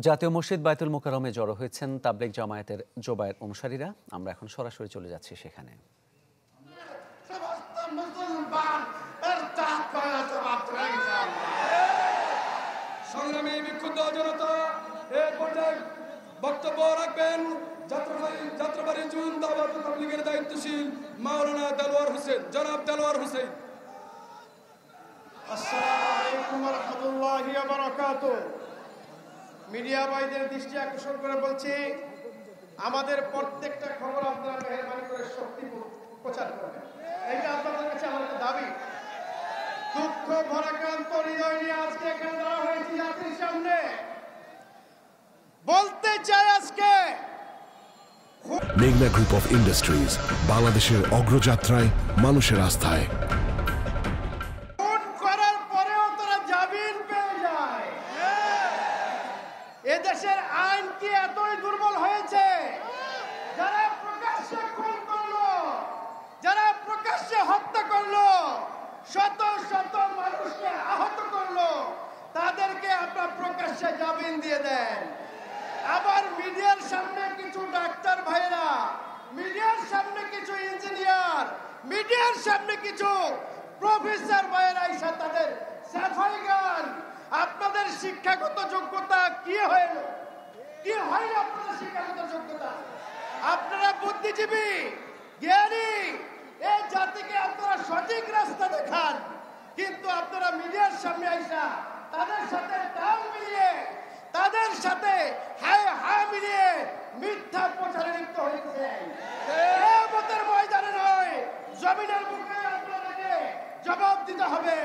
জাতীয় মসজিদ বায়তুল মোকাররমে জড়ো হয়েছেন তাবলিগ জামায়াতের জোবায়ের অনুসারীরা। আমরা এখন সরাসরি চলে যাচ্ছি সেখানে। সংগ্রামী বিক্ষুব্ধ জনতা এর পর্যায়ে বক্তব্য রাখবেন যাত্রাবাড়ি জুন দাওয়াত তাবলীগের দায়িত্বশীল মাওলানা দেলোয়ার হোসেন, জনাব দেলোয়ার হোসেন। আসসালামু আলাইকুম ওয়া রাহমাতুল্লাহি ওয়া বারাকাতুহু। মিডিয়া ভাইদের দৃষ্টি আকর্ষণ করে বলছি, আমাদের প্রত্যেকটা খবর আপনারা মেহেরবানি করে শক্তি প্রচার করবেন, এটা আপনাদের কাছে আমাদের দাবি। দুঃখ ভরাক্রান্ত হৃদয় নিয়ে আজকে এখানে দাঁড়া হয়েছি জাতির সামনে। বলতে চাই আজকে মেঘনা গ্রুপ অফ ইন্ডাস্ট্রিজ, বাংলাদেশের অগ্রযাত্রায় মানুষের আস্থায়। খুন করার পরেও তারা জামিন পেয়ে যায়। এদেশের আইন কি এতই দুর্বল হয়েছে? যারা প্রকাশ্যে খুন করলো, যারা প্রকাশ্যে হত্যা করলো, শত শত মানুষকে আহত করলো, তাদেরকে আপনার প্রকাশ্যে জামিন দিয়ে দেন। আবার মিডিয়ার সামনে কিছু ডাক্তার ভাইরা, মিডিয়ার সামনে কিছু ইঞ্জিনিয়ার, মিডিয়ার সামনে কিছু প্রফেসর ভাইরা এসে তাদের সাফাই গান। আপনাদের শিক্ষাগত যোগ্যতা কি হইল? কি হইল আপনাদের শিক্ষাগত যোগ্যতা? আপনারা বুদ্ধিজীবী, জ্ঞানী, এই জাতিকে আপনারা সঠিক রাস্তা দেখান, কিন্তু আপনারা মিডিয়ার সামনে আইসা তাদের সাথে তাল মিলিয়ে, তাদের সাথে হায় হায় মিলিয়ে মিথ্যা প্রচারে লিপ্ত হয়েছেন। ময়দানে নয়, জমিনের বুকে আপনাদেরকে জবাব দিতে হবে।